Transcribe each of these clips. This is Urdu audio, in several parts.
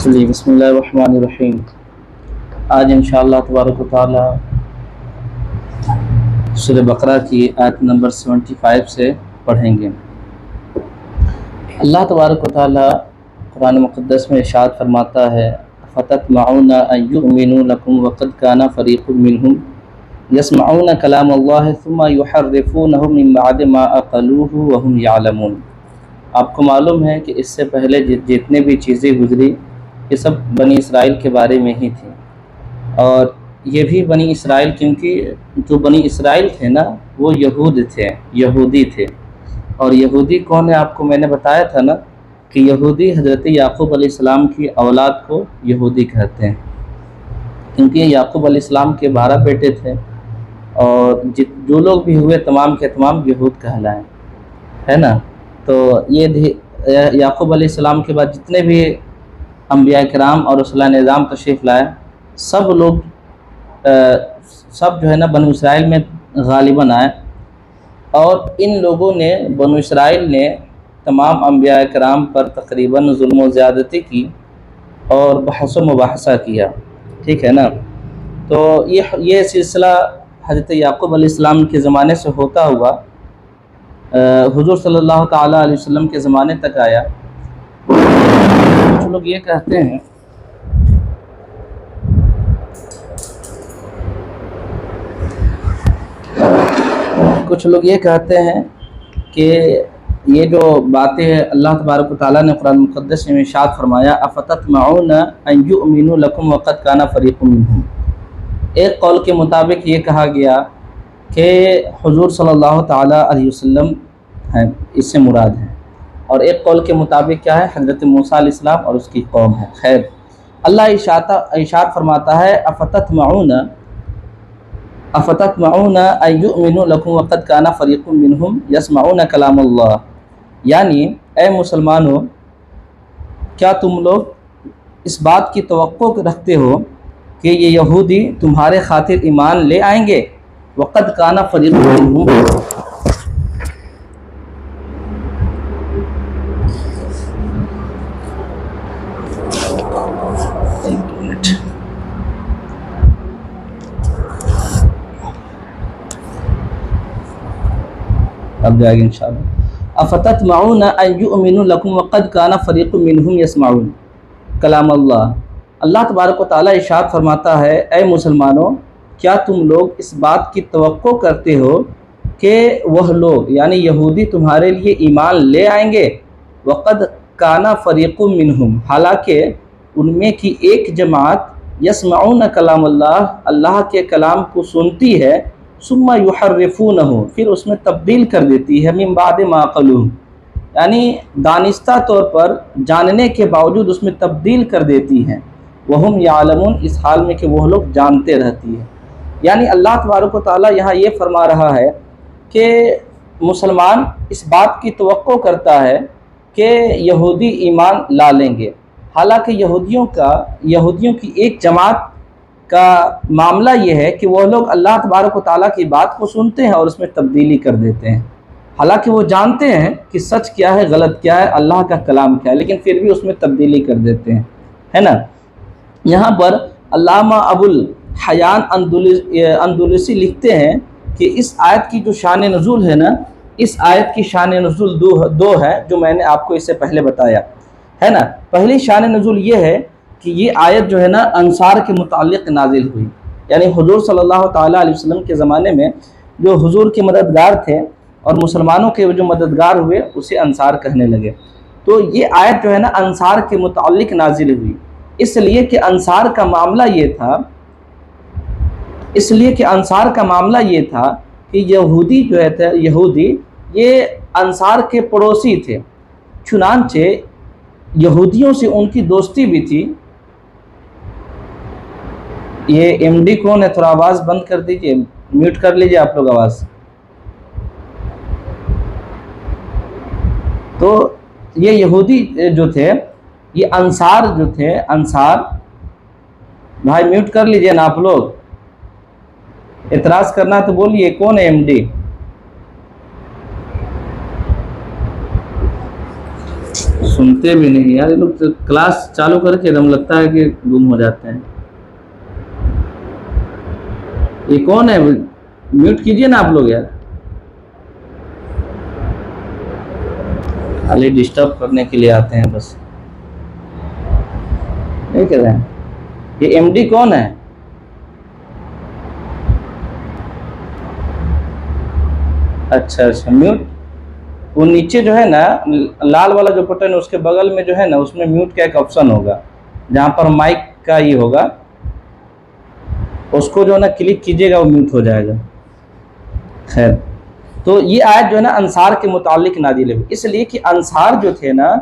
چلیے بسم اللہ الرحمن الرحیم۔ آج انشاءاللہ تبارک و تعالی سورہ بقرہ کی آیت نمبر 75 سے پڑھیں گے۔ اللہ تبارک و تعالی قرآن مقدس میں ارشاد فرماتا ہے فَتَطْمَعُونَ أَن يُؤْمِنُوا لَكُمْ وَقَدْ كَانَ فَرِيقٌ مِّنْهُمْ يَسْمَعُونَ كَلَامَ اللَّهِ ثُمَّ يُحَرِّفُونَهُ مِن بَعْدِ مَا عَقَلُوهُ وَهُمْ يَعْلَمُونَ۔ آپ کو معلوم ہے کہ اس سے پہلے جتنے بھی چیزیں گزری یہ سب بنی اسرائیل کے بارے میں ہی تھی، اور یہ بھی بنی اسرائیل کیونکہ جو بنی اسرائیل تھے نا وہ یہودی تھے۔ اور یہودی کون ہے آپ کو میں نے بتایا تھا نا کہ یہودی حضرت یعقوب علیہ السلام کی اولاد کو یہودی کہتے ہیں، کیونکہ یعقوب علیہ السلام کے 12 بیٹے تھے، اور جو لوگ بھی ہوئے تمام کے تمام یہود کہلائیں، ہے نا۔ تو یہ یعقوب علیہ السلام کے بعد جتنے بھی انبیاء کرام اور رسول نظام تشریف لائے سب لوگ جو ہے نا بنو اسرائیل میں غالباً آئے، اور ان لوگوں نے بنو اسرائیل نے تمام انبیاء کرام پر تقریباً ظلم و زیادتی کی اور بحث و مباحثہ کیا، ٹھیک ہے نا۔ تو یہ سلسلہ حضرت یعقوب علیہ السلام کے زمانے سے ہوتا ہوا حضور صلی اللہ تعالیٰ علیہ وسلم کے زمانے تک آیا۔ کچھ لوگ یہ کہتے ہیں کہ یہ جو باتیں اللہ تبارک و تعالیٰ نے قرآن مقدس میں ارشاد فرمایا افتطمعون ان یؤمنوا لکم وقد کان فریق منہم، ایک قول کے مطابق یہ کہا گیا کہ حضور صلی اللہ تعالیٰ علیہ وسلم ہیں، اس سے مراد ہے، اور ایک قول کے مطابق کیا ہے حضرت موسیٰ علیہ السلام اور اس کی قوم ہے۔ خیر، اللہ ارشاد فرماتا ہے افتطمعون ان یؤمنوا لکم وقد کان فریق منہم یسمعون کلام اللہ، یعنی اے مسلمانوں کیا تم لوگ اس بات کی توقع رکھتے ہو کہ یہ یہودی تمہارے خاطر ایمان لے آئیں گے؟ وقد کان فریق منہم، اب جائے گا انشاءاللہ۔ افتطمعون ان یؤمنوا لکم وقد کان فریق منہم یسمعون کلام اللہ، اللہ تبارک و تعالیٰ ارشاد فرماتا ہے اے مسلمانوں کیا تم لوگ اس بات کی توقع کرتے ہو کہ وہ لوگ یعنی یہودی تمہارے لیے ایمان لے آئیں گے؟ وقد کان فریق منہم، حالانکہ ان میں کی ایک جماعت یسمعون کلام اللہ، اللہ کے کلام کو سنتی ہے، ثم یحرفونہ، پھر اس میں تبدیل کر دیتی ہے، من بعد ما عقلوہ، یعنی دانستہ طور پر جاننے کے باوجود اس میں تبدیل کر دیتی ہیں، وہم یعلمون، اس حال میں کہ وہ لوگ جانتے رہتی ہیں۔ یعنی اللہ تبارک و تعالیٰ یہاں یہ فرما رہا ہے کہ مسلمان اس بات کی توقع کرتا ہے کہ یہودی ایمان لا لیں گے، حالانکہ یہودیوں کی ایک جماعت کا معاملہ یہ ہے کہ وہ لوگ اللہ تبارک و تعالیٰ کی بات کو سنتے ہیں اور اس میں تبدیلی کر دیتے ہیں، حالانکہ وہ جانتے ہیں کہ سچ کیا ہے غلط کیا ہے اللہ کا کلام کیا ہے، لیکن پھر بھی اس میں تبدیلی کر دیتے ہیں، ہے نا۔ یہاں پر علامہ ابو الحیان اندلسی لکھتے ہیں کہ اس آیت کی جو شان نزول ہے نا، اس آیت کی شان نزول دو ہے جو میں نے آپ کو اس سے پہلے بتایا ہے نا۔ پہلی شان نزول یہ ہے کہ یہ آیت جو ہے نا انصار کے متعلق نازل ہوئی، یعنی حضور صلی اللہ تعالیٰ علیہ وسلم کے زمانے میں جو حضور کے مددگار تھے اور مسلمانوں کے جو مددگار ہوئے اسے انصار کہنے لگے، تو یہ آیت جو ہے نا انصار کے متعلق نازل ہوئی، اس لیے کہ انصار کا معاملہ یہ تھا کہ یہودی جو ہے یہودی یہ انصار کے پڑوسی تھے، چنانچہ یہودیوں سے ان کی دوستی بھی تھی۔ یہ ایم ڈی کون ہے؟ تھوڑا آواز بند کر دیجئے، میوٹ کر لیجئے آپ لوگ آواز۔ تو یہ یہودی جو تھے، یہ انصار جو تھے، انصار بھائی میوٹ کر لیجئے نا آپ لوگ، اعتراض کرنا تو بولیے، کون ہے ایم ڈی؟ سنتے بھی نہیں یار، یہ لوگ تو کلاس چالو کر کے دم لگتا ہے کہ گم ہو جاتے ہیں۔ یہ کون ہے؟ میوٹ کیجئے نا آپ لوگ یار، خالی ڈسٹرب کرنے کے لیے آتے ہیں بس، نہیں کر رہے ہیں۔ یہ ایم ڈی کون ہے؟ اچھا میوٹ، وہ نیچے جو ہے نا لال والا جو بٹن ہے اس کے بغل میں جو ہے نا اس میں میوٹ کا ایک آپشن ہوگا، جہاں پر مائک کا یہ ہوگا، اس کو جو ہے نا کلک کیجیے گا وہ میوٹ ہو جائے گا۔ خیر، تو یہ آیت جو ہے نا انصار کے متعلق نازل ہوئی، اس لیے کہ انصار جو تھے نا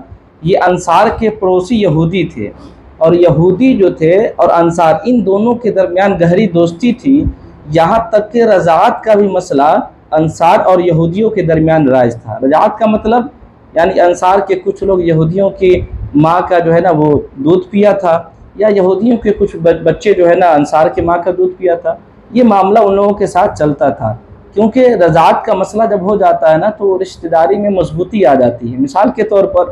یہ انصار کے پڑوسی یہودی تھے، اور یہودی جو تھے اور انصار ان دونوں کے درمیان گہری دوستی تھی، یہاں تک کہ رضاعت کا بھی مسئلہ انصار اور یہودیوں کے درمیان رائج تھا۔ رضاعت کا مطلب یعنی انصار کے کچھ لوگ یہودیوں کی ماں کا جو ہے نا وہ دودھ پیا تھا، یا یہودیوں کے کچھ بچے جو ہے نا انصار کی ماں کا دودھ پیا تھا، یہ معاملہ ان لوگوں کے ساتھ چلتا تھا۔ کیونکہ رضاعت کا مسئلہ جب ہو جاتا ہے نا تو رشتہ داری میں مضبوطی آ جاتی ہے۔ مثال کے طور پر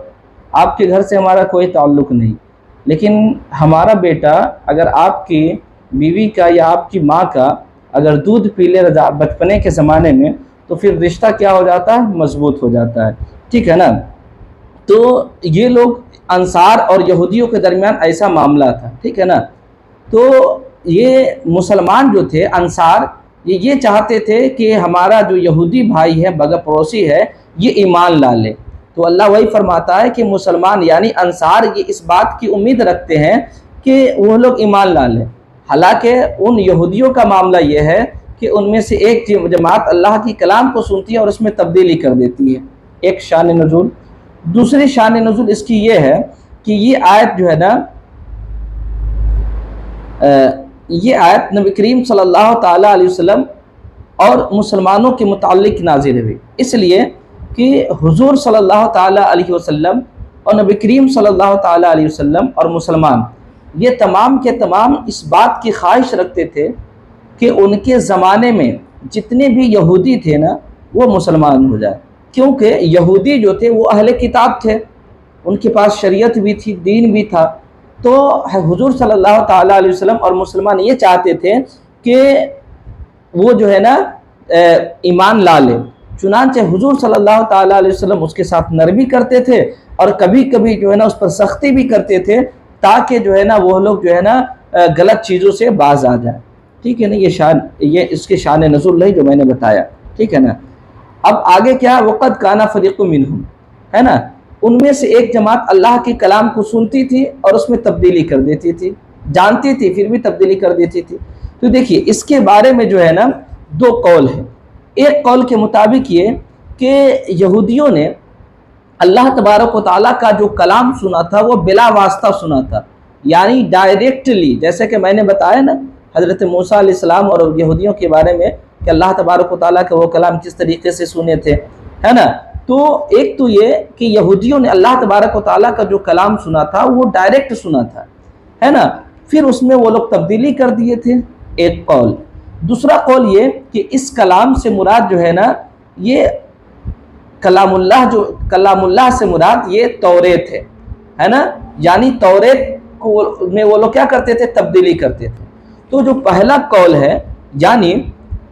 آپ کے گھر سے ہمارا کوئی تعلق نہیں، لیکن ہمارا بیٹا اگر آپ کی بیوی کا یا آپ کی ماں کا اگر دودھ پی لے بچپنے کے زمانے میں تو پھر رشتہ کیا ہو جاتا ہے؟ مضبوط ہو جاتا ہے، ٹھیک ہے نا۔ تو یہ لوگ انصار اور یہودیوں کے درمیان ایسا معاملہ تھا، ٹھیک ہے نا۔ تو یہ مسلمان جو تھے انصار یہ چاہتے تھے کہ ہمارا جو یہودی بھائی ہے بغیر پڑوسی ہے یہ ایمان لا لے، تو اللہ وہی فرماتا ہے کہ مسلمان یعنی انصار یہ اس بات کی امید رکھتے ہیں کہ وہ لوگ ایمان لا لیں۔ حالانکہ ان یہودیوں کا معاملہ یہ ہے کہ ان میں سے ایک جماعت اللہ کی کلام کو سنتی ہے اور اس میں تبدیلی کر دیتی ہے، ایک شان نزول۔ دوسری شان نزول اس کی یہ ہے کہ یہ آیت جو ہے نا یہ آیت نبی کریم صلی اللہ تعالیٰ علیہ وسلم اور مسلمانوں کے متعلق نازل ہوئی، اس لیے کہ حضور صلی اللہ تعالیٰ علیہ وسلم اور نبی کریم صلی اللہ تعالیٰ علیہ وسلم اور مسلمان یہ تمام کے تمام اس بات کی خواہش رکھتے تھے کہ ان کے زمانے میں جتنے بھی یہودی تھے نا وہ مسلمان ہو جائے، کیونکہ یہودی جو تھے وہ اہل کتاب تھے، ان کے پاس شریعت بھی تھی، دین بھی تھا۔ تو حضور صلی اللہ تعالیٰ علیہ وسلم اور مسلمان یہ چاہتے تھے کہ وہ جو ہے نا ایمان لا لے، چنانچہ حضور صلی اللہ تعالیٰ علیہ وسلم اس کے ساتھ نرمی کرتے تھے اور کبھی کبھی جو ہے نا اس پر سختی بھی کرتے تھے تاکہ جو ہے نا وہ لوگ جو ہے نا غلط چیزوں سے باز آ جائیں، ٹھیک ہے نا۔ یہ اس کے شان نزول نہیں جو میں نے بتایا، ٹھیک ہے نا۔ اب آگے کیا؟ وقد کان فریق منہم، ہے نا، ان میں سے ایک جماعت اللہ کے کلام کو سنتی تھی اور اس میں تبدیلی کر دیتی تھی، جانتی تھی پھر بھی تبدیلی کر دیتی تھی۔ تو دیکھیے اس کے بارے میں جو ہے نا دو قول ہیں۔ ایک قول کے مطابق یہ کہ یہودیوں نے اللہ تبارک و تعالیٰ کا جو کلام سنا تھا وہ بلا واسطہ سنا تھا، یعنی ڈائریکٹلی، جیسے کہ میں نے بتایا نا حضرت موسیٰ علیہ السلام اور یہودیوں کے بارے میں کہ اللہ تبارک و تعالیٰ کا وہ کلام کس طریقے سے سنے تھے، ہے نا۔ تو ایک تو یہ کہ یہودیوں نے اللہ تبارک و تعالیٰ کا جو کلام سنا تھا وہ ڈائریکٹ سنا تھا، ہے نا، پھر اس میں وہ لوگ تبدیلی کر دیے تھے، ایک قول۔ دوسرا قول یہ کہ اس کلام سے مراد جو ہے نا یہ کلام اللہ سے مراد یہ توریت ہے نا، یعنی توریت میں وہ لوگ کیا کرتے تھے؟ تبدیلی کرتے تھے۔ تو جو پہلا قول ہے یعنی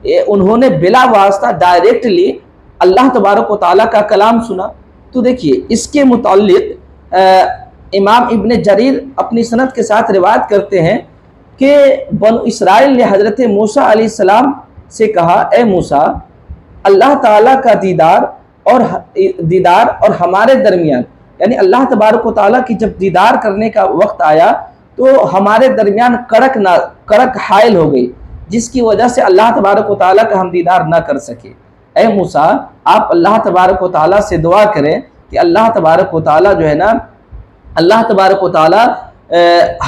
انہوں نے بلا واسطہ ڈائریکٹلی اللہ تبارک و تعالیٰ کا کلام سنا، تو دیکھیے اس کے متعلق امام ابن جریر اپنی سند کے ساتھ روایت کرتے ہیں کہ بنو اسرائیل نے حضرت موسیٰ علیہ السلام سے کہا، اے موسیٰ، اللہ تعالیٰ کا دیدار اور ہمارے درمیان، یعنی اللہ تبارک و تعالیٰ کی جب دیدار کرنے کا وقت آیا تو ہمارے درمیان کڑک حائل ہو گئی، جس کی وجہ سے اللہ تبارک و تعالیٰ کا ہم دیدار نہ کر سکے۔ اے موسیٰ، آپ اللہ تبارک و تعالیٰ سے دعا کریں کہ اللہ تبارک و تعالیٰ جو ہے نا اللہ تبارک و تعالیٰ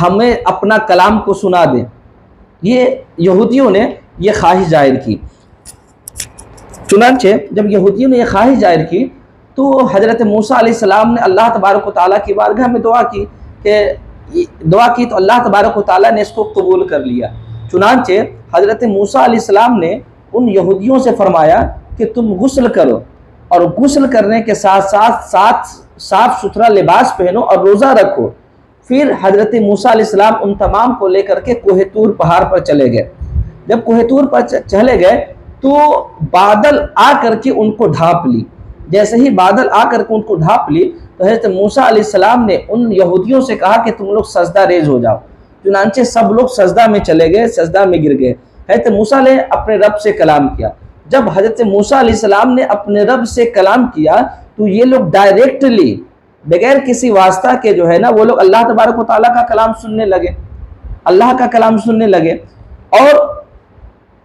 ہمیں اپنا کلام کو سنا دے۔ یہ یہودیوں نے یہ خواہش ظاہر کی۔ چنانچہ جب یہودیوں نے یہ خواہش ظاہر کی تو حضرت موسیٰ علیہ السلام نے اللہ تبارک و تعالیٰ کی بارگاہ میں دعا کی تو اللہ تبارک و تعالیٰ نے اس کو قبول کر لیا۔ چنانچہ حضرت موسیٰ علیہ السلام نے ان یہودیوں سے فرمایا کہ تم غسل کرو اور غسل کرنے کے ساتھ ساتھ صاف ستھرا لباس پہنو اور روزہ رکھو۔ پھر حضرت موسیٰ علیہ السلام ان تمام کو لے کر کے کوہ طور پہاڑ پر چلے گئے۔ جب کوہ طور پر چلے گئے تو بادل آ کر کے ان کو ڈھانپ لی۔ جیسے ہی بادل آ کر کے ان کو ڈھانپ لی تو حضرت موسیٰ علیہ السلام نے ان یہودیوں سے کہا کہ تم لوگ سجدہ ریز ہو جاؤ۔ چنانچہ سب لوگ سجدہ میں چلے گئے، سجدہ میں گر گئے۔ حضرت موسیٰ نے اپنے رب سے کلام کیا۔ جب حضرت موسیٰ علیہ السلام نے اپنے رب سے کلام کیا تو یہ لوگ ڈائریکٹلی بغیر کسی واسطہ کے جو ہے نا وہ لوگ اللہ تبارک و تعالیٰ کا کلام سننے لگے، اللہ کا کلام سننے لگے۔ اور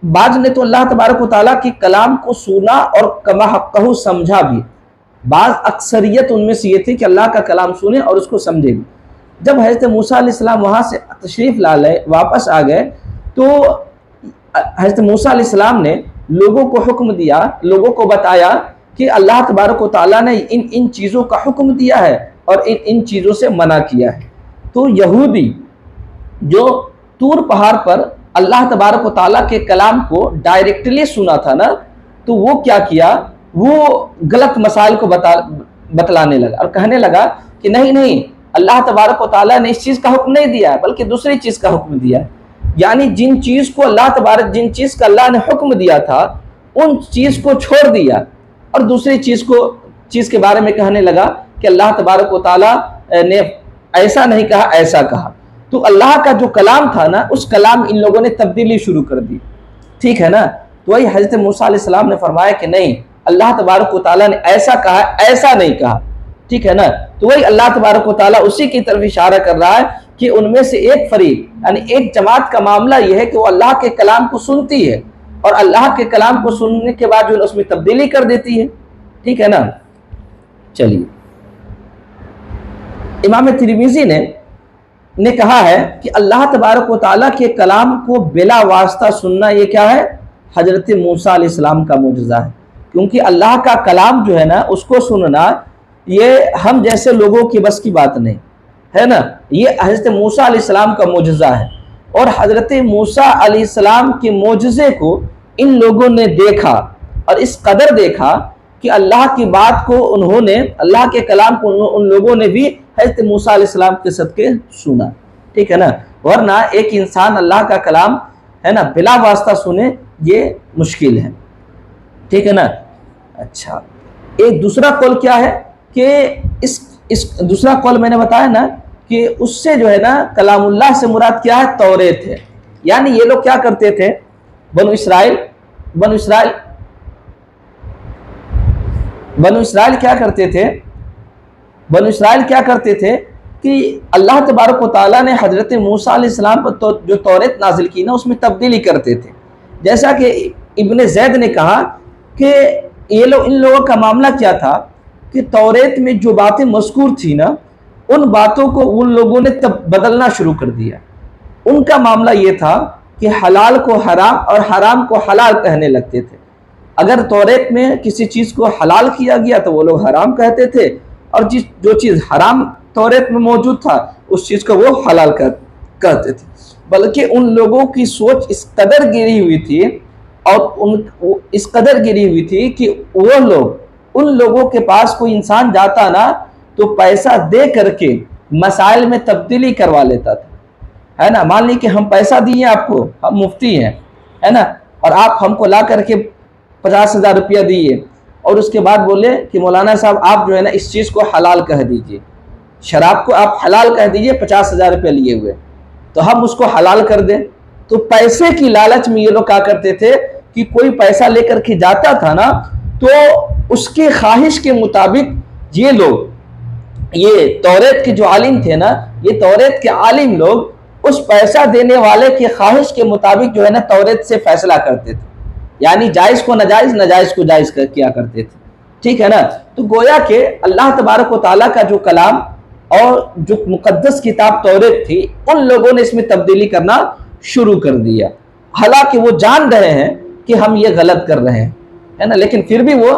بعض نے تو اللہ تبارک و تعالیٰ کی کلام کو سنا اور کما حقہ سمجھا بھی، بعض اکثریت ان میں سے یہ تھی کہ اللہ کا کلام سنے اور اس کو سمجھے بھی۔ جب حضرت موسیٰ علیہ السلام وہاں سے تشریف لا لے واپس آ گئے تو حضرت موسیٰ علیہ السلام نے لوگوں کو حکم دیا، لوگوں کو بتایا کہ اللہ تبارک و تعالیٰ نے ان چیزوں کا حکم دیا ہے اور ان چیزوں سے منع کیا ہے۔ تو یہودی جو طور پہاڑ پر اللہ تبارک و تعالیٰ کے کلام کو ڈائریکٹلی سنا تھا نا، تو وہ کیا کیا، وہ غلط مسائل کو بتلانے لگا اور کہنے لگا کہ نہیں اللہ تبارک و تعالیٰ نے اس چیز کا حکم نہیں دیا ہے بلکہ دوسری چیز کا حکم دیا ہے۔ یعنی جن چیز کا اللہ نے حکم دیا تھا ان چیز کو چھوڑ دیا اور دوسری چیز کے بارے میں کہنے لگا کہ اللہ تبارک و تعالیٰ نے ایسا نہیں کہا، ایسا کہا۔ تو اللہ کا جو کلام تھا نا اس کلام ان لوگوں نے تبدیلی شروع کر دی، ٹھیک ہے نا۔ تو وہی حضرت موسیٰ علیہ السلام نے فرمایا کہ نہیں، اللہ تبارک و تعالیٰ نے ایسا کہا، ایسا نہیں کہا، ٹھیک ہے نا۔ تو وہی اللہ تبارک و تعالیٰ اسی کی طرف اشارہ کر رہا ہے کہ ان میں سے ایک فریق یعنی ایک جماعت کا معاملہ یہ ہے کہ وہ اللہ کے کلام کو سنتی ہے اور اللہ کے کلام کو سننے کے بعد جو اس میں تبدیلی کر دیتی ہے، ٹھیک ہے نا۔ چلیے، امام ترمذی نے کہا ہے کہ اللہ تبارک و تعالیٰ کے کلام کو بلا واسطہ سننا یہ کیا ہے، حضرت موسیٰ علیہ السلام کا معجزہ ہے۔ کیونکہ اللہ کا کلام جو ہے نا اس کو سننا یہ ہم جیسے لوگوں کی بس کی بات نہیں ہے نا، یہ حضرت موسیٰ علیہ السلام کا معجزہ ہے۔ اور حضرت موسیٰ علیہ السلام کے معجزے کو ان لوگوں نے دیکھا اور اس قدر دیکھا کہ اللہ کی بات کو انہوں نے، اللہ کے کلام کو ان لوگوں نے بھی حضرت موسیٰ علیہ السلام کے صدقے سنا، ٹھیک ہے نا۔ ورنہ ایک انسان اللہ کا کلام ہے نا بلا واسطہ سنے یہ مشکل ہے، ٹھیک ہے نا۔ اچھا، ایک دوسرا قول کیا ہے کہ اس دوسرا قول میں نے بتایا نا کہ اس سے جو ہے نا کلام اللہ سے مراد کیا ہے، توریت ہے۔ یعنی یہ لوگ کیا کرتے تھے، بنو اسرائیل کیا کرتے تھے کہ اللہ تبارک و تعالیٰ نے حضرت موسیٰ علیہ السلام پر جو توریت نازل کی نا اس میں تبدیلی کرتے تھے۔ جیسا کہ ابن زید نے کہا کہ ان لوگوں کا معاملہ کیا تھا کہ توریت میں جو باتیں مذکور تھی نا ان باتوں کو ان لوگوں نے بدلنا شروع کر دیا۔ ان کا معاملہ یہ تھا کہ حلال کو حرام اور حرام کو حلال کہنے لگتے تھے۔ اگر توریت میں کسی چیز کو حلال کیا گیا تو وہ لوگ حرام کہتے تھے، اور جو چیز حرام توریت میں موجود تھا اس چیز کو وہ حلال کہتے تھے۔ بلکہ ان لوگوں کی سوچ اس قدر گری ہوئی تھی کہ وہ لوگ، ان لوگوں کے پاس کوئی انسان جاتا نا تو پیسہ دے کر کے مسائل میں تبدیلی کروا لیتا تھا، ہے نا۔ مان لی کہ ہم پیسہ دیے آپ کو، ہم مفتی ہیں، ہے نا، اور آپ ہم کو لا کر کے 50,000 روپیہ دیے اور اس کے بعد بولے کہ مولانا صاحب آپ جو ہے نا اس چیز کو حلال کہہ دیجئے، شراب کو آپ حلال کہہ دیجئے 50,000 روپیہ لیے ہوئے، تو ہم اس کو حلال کر دیں۔ تو پیسے کی لالچ میں یہ لوگ کیا کرتے تھے کہ کوئی پیسہ لے کر کے جاتا تھا نا تو اس کی خواہش کے مطابق یہ لوگ، یہ توریت کے جو عالم تھے نا، یہ توریت کے عالم لوگ اس پیسہ دینے والے کی خواہش کے مطابق جو ہے نا توریت سے فیصلہ کرتے تھے۔ یعنی جائز کو ناجائز، ناجائز کو جائز کیا کرتے تھے، ٹھیک ہے نا۔ تو گویا کہ اللہ تبارک و تعالیٰ کا جو کلام اور جو مقدس کتاب توریت تھی ان لوگوں نے اس میں تبدیلی کرنا شروع کر دیا، حالانکہ وہ جان رہے ہیں کہ ہم یہ غلط کر رہے ہیں، ہے نا، لیکن پھر بھی وہ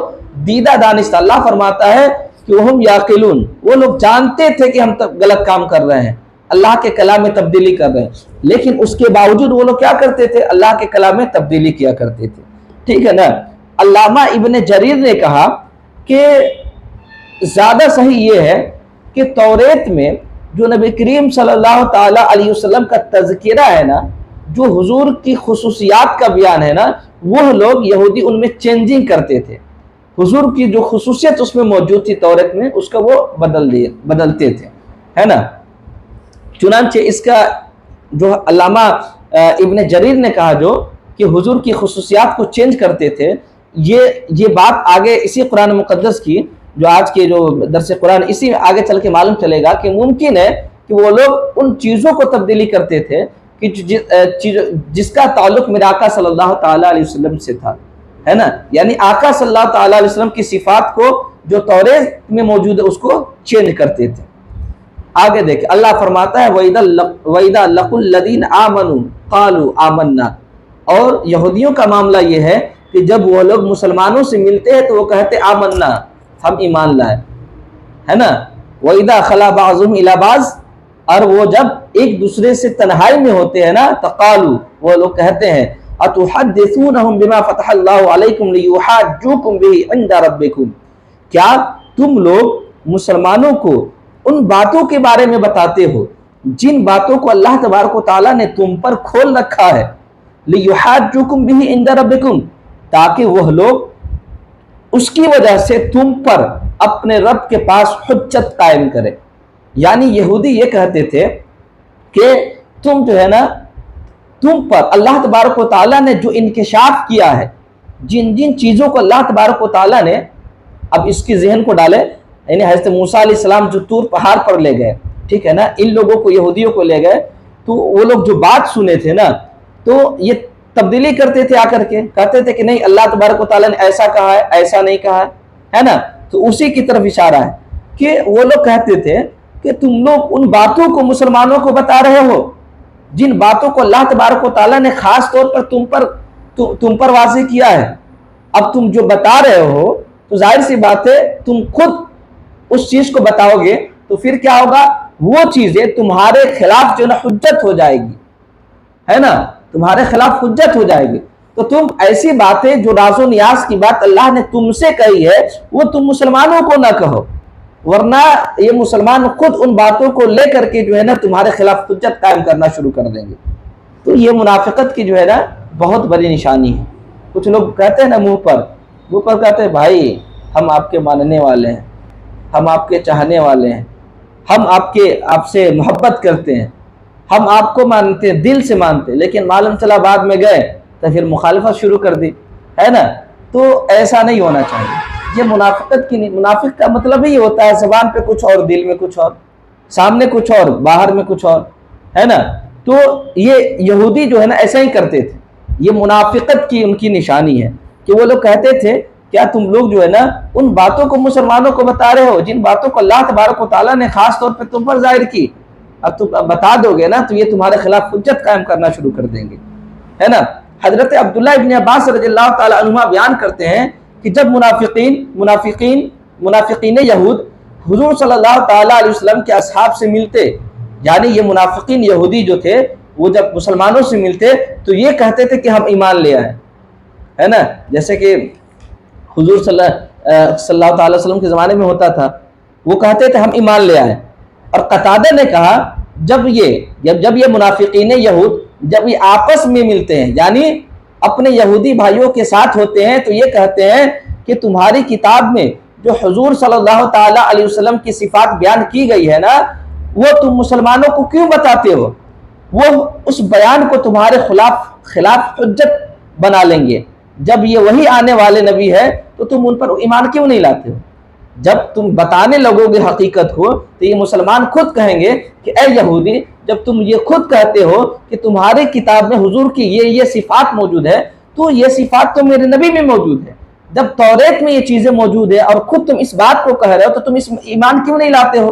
دیدہ دانستہ، اللہ فرماتا ہے کہ وہم یعقلون، وہ لوگ جانتے تھے کہ ہم غلط کام کر رہے ہیں، اللہ کے کلام میں تبدیلی کر رہے ہیں، لیکن اس کے باوجود وہ لوگ کیا کرتے تھے، اللہ کے کلام میں تبدیلی کیا کرتے تھے، ٹھیک ہے نا۔ علامہ ابن جریر نے کہا کہ زیادہ صحیح یہ ہے کہ توریت میں جو نبی کریم صلی اللہ تعالیٰ علیہ وسلم کا تذکرہ ہے نا، جو حضور کی خصوصیات کا بیان ہے نا، وہ لوگ یہودی ان میں چینجنگ کرتے تھے، حضور کی جو خصوصیت اس میں موجود تھی توریت میں، اس کا وہ بدلتے تھے، ہے نا۔ چنانچہ اس کا جو علامہ ابن جریر نے کہا جو کہ حضور کی خصوصیات کو چینج کرتے تھے، یہ بات آگے اسی قرآن مقدس کی جو آج کے جو درس قرآن، اسی میں آگے چل کے معلوم چلے گا کہ ممکن ہے کہ وہ لوگ ان چیزوں کو تبدیلی کرتے تھے کہ جس کا تعلق میرے آقا صلی اللہ تعالیٰ علیہ وسلم سے تھا، ہے نا، یعنی آقا صلی اللہ تعالیٰ علیہ وسلم کی صفات کو جو توریت میں موجود ہے اس کو چینج کرتے تھے۔ آگے دیکھیں، اللہ فرماتا ہے وَإِذَا لَقُوا الَّذِينَ آمَنُوا قَالُوا آمَنَّا، اور یہودیوں کا معاملہ یہ ہے کہ جب وہ لوگ مسلمانوں سے ملتے ہیں تو وہ کہتے آمنا، ہم ایمان لائے، ہے نا۔ وَإِذَا خَلَا بَعْضُهُمْ إِلَى بَعْضٍ، اور وہ جب ایک دوسرے سے تنہائی میں ہوتے ہیں نا، تقالوا، وہ لوگ کہتے ہیں أَتُحَدِّثُونَهُمْ بِمَا فَتَحَ اللَّهُ عَلَيْكُمْ لِيُحَاجُّوكُمْ بِهِ عِنْدَ رَبِّكُمْ، کیا تم لوگ مسلمانوں کو ان باتوں کے بارے میں بتاتے ہو جن باتوں کو اللہ تبارک و تعالیٰ نے تم پر کھول رکھا ہے، لِيُحَاجُّوكُمْ بِهِ عِنْدَ رَبِّكُمْ، تاکہ وہ لوگ اس کی وجہ سے تم پر اپنے رب کے پاس حجت قائم کرے۔ یعنی یہودی یہ کہتے تھے کہ تم جو ہے نا، تم پر اللہ تبارک و تعالیٰ نے جو انکشاف کیا ہے، جن جن چیزوں کو اللہ تبارک و تعالیٰ نے، اب اس کی ذہن کو ڈالے، یعنی حضرت موسیٰ علیہ السلام جو طور پہاڑ پر لے گئے، ٹھیک ہے نا، ان لوگوں کو، یہودیوں کو لے گئے، تو وہ لوگ جو بات سنے تھے نا، تو یہ تبدیلی کرتے تھے، آ کر کے کہتے تھے کہ نہیں، اللہ تبارک و تعالیٰ نے ایسا کہا ہے، ایسا نہیں کہا ہے نا۔ تو اسی کی طرف اشارہ ہے کہ وہ لوگ کہتے تھے کہ تم لوگ ان باتوں کو مسلمانوں کو بتا رہے ہو جن باتوں کو اللہ تبارک و تعالیٰ نے خاص طور پر تم پر واضح کیا ہے، اب تم جو بتا رہے ہو تو ظاہر سی بات ہے تم خود اس چیز کو بتاؤ گے تو پھر کیا ہوگا، وہ چیزیں تمہارے خلاف جو نا حجت ہو جائے گی، ہے نا، تمہارے خلاف حجت ہو جائے گی۔ تو تم ایسی باتیں جو راز و نیاز کی بات اللہ نے تم سے کہی ہے وہ تم مسلمانوں کو نہ کہو، ورنہ یہ مسلمان خود ان باتوں کو لے کر کے جو ہے نا تمہارے خلاف حجت قائم کرنا شروع کر دیں گے۔ تو یہ منافقت کی جو ہے نا بہت بڑی نشانی ہے۔ کچھ لوگ کہتے ہیں نا منہ پر کہتے ہیں بھائی ہم آپ کے ماننے والے ہیں، ہم آپ کے چاہنے والے ہیں، ہم آپ سے محبت کرتے ہیں، ہم آپ کو مانتے ہیں، دل سے مانتے ہیں، لیکن معلوم چلا بعد میں گئے تو پھر مخالفت شروع کر دی، ہے نا۔ تو ایسا نہیں ہونا چاہیے۔ یہ منافقت کی نہیں، منافق کا مطلب ہی ہوتا ہے زبان پہ کچھ اور، دل میں کچھ اور، سامنے کچھ اور، باہر میں کچھ اور، ہے نا۔ تو یہ یہودی جو ہے نا ایسا ہی کرتے تھے، یہ منافقت کی ان کی نشانی ہے کہ وہ لوگ کہتے تھے کیا تم لوگ جو ہے نا ان باتوں کو مسلمانوں کو بتا رہے ہو جن باتوں کو اللہ تبارک و تعالیٰ نے خاص طور پہ تم پر ظاہر کی، اب تم بتا دو گے نا تو یہ تمہارے خلاف حجت قائم کرنا شروع کر دیں گے، ہے نا۔ حضرت عبداللہ ابن عباس رضی اللہ تعالی عنہما بیان کرتے ہیں کہ جب منافقین یہود حضور صلی اللہ تعالی علیہ وسلم کے اصحاب سے ملتے، یعنی یہ منافقین یہودی جو تھے وہ جب مسلمانوں سے ملتے تو یہ کہتے تھے کہ ہم ایمان لے آئے، ہے نا، جیسے کہ حضور صلی اللہ تعالی وسلم کے زمانے میں ہوتا تھا، وہ کہتے تھے ہم ایمان لے آئے۔ اور قتادہ نے کہا جب یہ منافقین یہود جب یہ آپس میں ملتے ہیں، یعنی اپنے یہودی بھائیوں کے ساتھ ہوتے ہیں، تو یہ کہتے ہیں کہ تمہاری کتاب میں جو حضور صلی اللہ تعالی علیہ وسلم کی صفات بیان کی گئی ہے نا، وہ تم مسلمانوں کو کیوں بتاتے ہو؟ وہ اس بیان کو تمہارے خلاف حجت بنا لیں گے۔ جب یہ وہی آنے والے نبی ہے تو تم ان پر ایمان کیوں نہیں لاتے ہو؟ جب تم بتانے لگو گے حقیقت کو تو یہ مسلمان خود کہیں گے کہ اے یہودی، جب تم یہ خود کہتے ہو کہ تمہاری کتاب میں حضور کی یہ صفات موجود ہے تو یہ صفات تو میرے نبی میں موجود ہے، جب توریت میں یہ چیزیں موجود ہے اور خود تم اس بات کو کہہ رہے ہو تو تم اس ایمان کیوں نہیں لاتے ہو،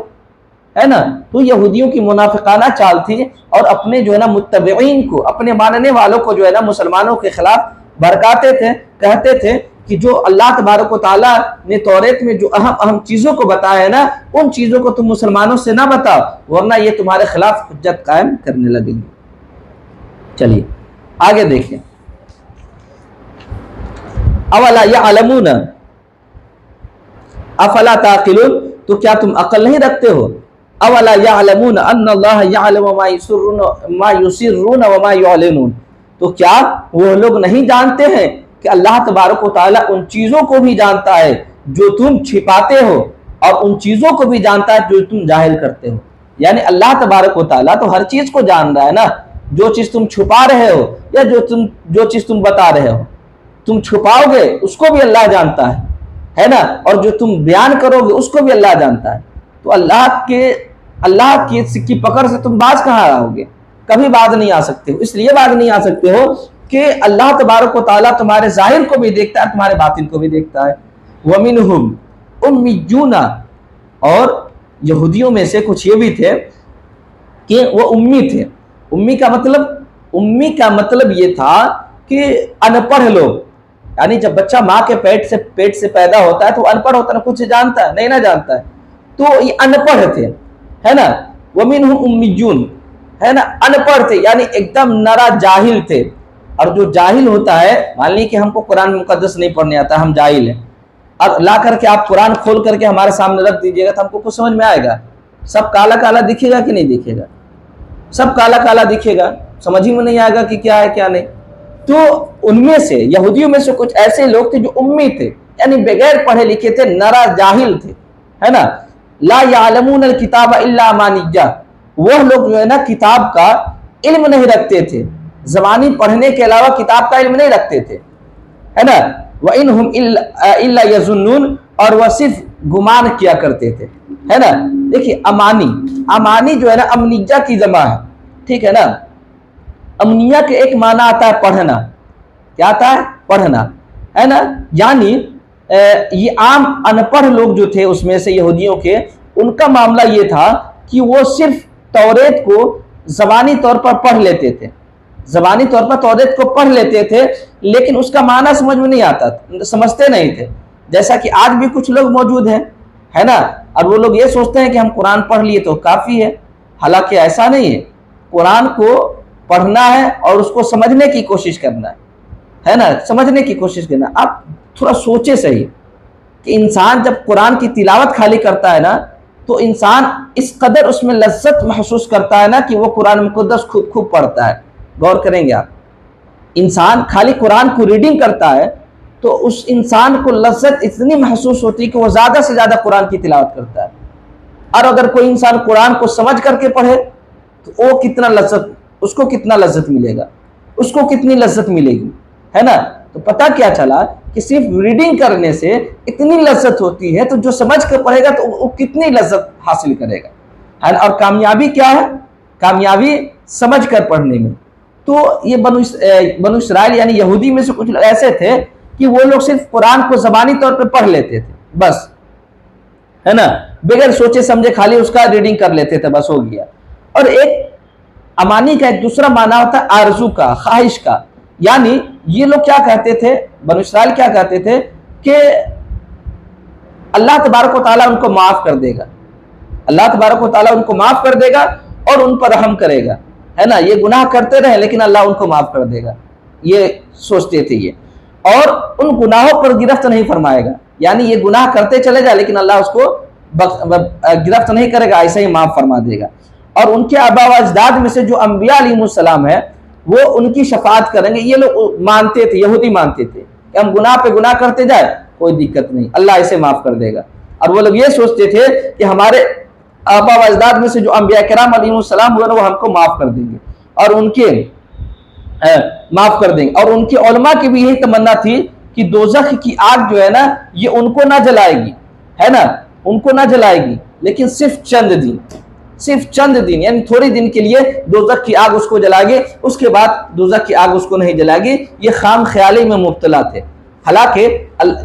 ہے نا۔ تو یہودیوں کی منافقانہ چال تھی، اور اپنے جو ہے نا متبعین کو، اپنے ماننے والوں کو جو ہے نا مسلمانوں کے خلاف بھڑکاتے تھے، کہتے تھے کہ جو اللہ تبارک و تعالیٰ نے توریت میں جو اہم چیزوں کو بتایا ہے نا، ان چیزوں کو تم مسلمانوں سے نہ بتاؤ ورنہ یہ تمہارے خلاف حجت قائم کرنے لگیں گے۔ چلیے آگے دیکھیں، اولا یعلمون، افلا تعقلون، تو کیا تم عقل نہیں رکھتے ہو؟ اولا یعلمون ان اللہ یعلم ما یسرون وما یعلنون، تو کیا وہ لوگ نہیں جانتے ہیں کہ اللہ تبارک و تعالیٰ ان چیزوں کو بھی جانتا ہے جو تم چھپاتے ہو، اور ان چیزوں کو بھی جانتا ہے جو تم ظاہر کرتے ہو؟ یعنی اللہ تبارک و تعالیٰ تو ہر چیز کو جان رہا ہے نا، جو چیز تم چھپا رہے ہو یا جو چیز تم بتا رہے ہو، تم چھپاؤ گے اس کو بھی اللہ جانتا ہے نا، اور جو تم بیان کرو گے اس کو بھی اللہ جانتا ہے۔ تو اللہ کی پکڑ سے تم باز کہاں آؤ گے؟ کبھی باز نہیں آ سکتے ہو۔ اس لیے باز نہیں آ سکتے ہو کہ اللہ تبارک و تعالیٰ تمہارے ظاہر کو بھی دیکھتا ہے، تمہارے باطن کو بھی دیکھتا ہے۔ وَمِنْهُمْ أُمِّيُّونَ، اور یہودیوں میں سے کچھ یہ بھی تھے کہ وہ امی تھے۔ امی کا مطلب یہ تھا کہ ان پڑھ لوگ، یعنی جب بچہ ماں کے پیٹ سے پیدا ہوتا ہے تو ان پڑھ ہوتا ہے، کچھ جانتا ہے نہیں نہ جانتا ہے، تو یہ ان پڑھ تھے، ہے نا۔ وَمِنْهُمْ أُمِّيُّونَ، ہے نا، ان پڑھ تھے یعنی ایک دم نرا جاہل تھے۔ اور جو جاہل ہوتا ہے، مان لی کہ ہم کو قرآن مقدس نہیں پڑھنے آتا، ہم جاہل ہیں، اب لا کر کے آپ قرآن کھول کر کے ہمارے سامنے رکھ دیجئے گا تو ہم کو کچھ سمجھ میں آئے گا؟ سب کالا کالا دکھے گا کہ نہیں دکھے گا؟ سب کالا کالا دکھے گا، سمجھ ہی میں نہیں آئے گا کہ کیا ہے کیا نہیں۔ تو ان میں سے یہودیوں میں سے کچھ ایسے لوگ تھے جو امی تھے، یعنی بغیر پڑھے لکھے تھے، نرا جاہل تھے، ہے نا۔ لا یعلمون الکتاب الا امانیہ، وہ لوگ جو ہے نا کتاب کا علم نہیں رکھتے تھے، زبانی پڑھنے کے علاوہ کتاب کا علم نہیں رکھتے تھے، ہے نا۔ وَإِنْهُمْ إِلَّا يَظُنُّونَ، اور وہ صرف گمان کیا کرتے تھے، ہے نا۔ دیکھیے امانی جو ہے نا امنیہ کی جمع ہے، ٹھیک ہے نا۔ امنیہ کے ایک معنی آتا ہے پڑھنا، کیا آتا ہے؟ پڑھنا، ہے نا۔ یعنی یہ عام ان پڑھ لوگ جو تھے اس میں سے یہودیوں کے، ان کا معاملہ یہ تھا کہ وہ صرف توریت کو زبانی طور پر پڑھ لیتے تھے، زبانی طور پر توریت کو پڑھ لیتے تھے، لیکن اس کا معنی سمجھ میں نہیں آتا، سمجھتے نہیں تھے۔ جیسا کہ آج بھی کچھ لوگ موجود ہیں، ہے نا، اور وہ لوگ یہ سوچتے ہیں کہ ہم قرآن پڑھ لیے تو کافی ہے، حالانکہ ایسا نہیں ہے۔ قرآن کو پڑھنا ہے اور اس کو سمجھنے کی کوشش کرنا ہے نا، سمجھنے کی کوشش کرنا۔ آپ تھوڑا سوچے صحیح کہ انسان جب قرآن کی تلاوت خالی کرتا ہے نا تو انسان اس قدر اس میں لذت محسوس کرتا ہے نا کہ وہ قرآن مقدس خوب پڑھتا ہے۔ غور کریں گے آپ، انسان خالی قرآن کو ریڈنگ کرتا ہے تو اس انسان کو لذت اتنی محسوس ہوتی ہے کہ وہ زیادہ سے زیادہ قرآن کی تلاوت کرتا ہے۔ اور اگر کوئی انسان قرآن کو سمجھ کر کے پڑھے تو وہ کتنا لذت، اس کو کتنا لذت ملے گا، اس کو کتنی لذت ملے گی، ہے نا۔ تو پتہ کیا چلا کہ صرف ریڈنگ کرنے سے اتنی لذت ہوتی ہے، تو جو سمجھ کر پڑھے گا تو وہ کتنی لذت حاصل کرے گا۔ اور کامیابی کیا ہے؟ کامیابی سمجھ کر پڑھنے میں۔ تو یہ بنو اسرائیل یعنی یہودی میں سے کچھ لوگ ایسے تھے کہ وہ لوگ صرف قرآن کو زبانی طور پہ پڑھ لیتے تھے بس، ہے نا، بغیر سوچے سمجھے خالی اس کا ریڈنگ کر لیتے تھے، بس ہو گیا۔ اور ایک امانی کا ایک دوسرا معنی ہوتا ہے آرزو کا، خواہش کا، یعنی یہ لوگ کیا کہتے تھے، بنو اسرائیل کیا کہتے تھے کہ اللہ تبارک و تعالیٰ ان کو معاف کر دے گا، اللہ تبارک و تعالیٰ ان کو معاف کر دے گا اور ان پر رحم کرے گا، ہے نا۔ یہ گناہ کرتے رہے لیکن اللہ ان کو معاف کر دے گا، یہ سوچتے تھے یہ، اور ان گناہوں پر گرفت نہیں فرمائے گا، یعنی یہ گناہ کرتے چلے جائے لیکن اللہ اس کو گرفت نہیں کرے گا، ایسے ہی معاف فرما دے گا۔ اور ان کے آبا و اجداد میں سے جو انبیاء علیہ السلام ہے وہ ان کی شفاعت کریں گے۔ یہ لوگ مانتے تھے، یہودی مانتے تھے کہ ہم گناہ پہ گناہ کرتے جائے کوئی دقت نہیں، اللہ اسے معاف کر دے گا۔ اور وہ لوگ یہ سوچتے تھے کہ ہمارے آبا و اجداد میں سے جو انبیاء کرام علیہ السلام ہوئے وہ ہم کو معاف کر دیں گے، اور ان کے معاف کر دیں گے۔ اور ان کے علماء کی بھی یہی تمنا تھی کہ دوزخ کی آگ جو ہے نا یہ ان کو نہ جلائے گی، ہے نا، ان کو نہ جلائے گی، لیکن صرف چند دن یعنی تھوڑی دن کے لیے دوزخ کی آگ اس کو جلائے گی، اس کے بعد دوزخ کی آگ اس کو نہیں جلائے گی۔ یہ خام خیالی میں مبتلا تھے، حالانکہ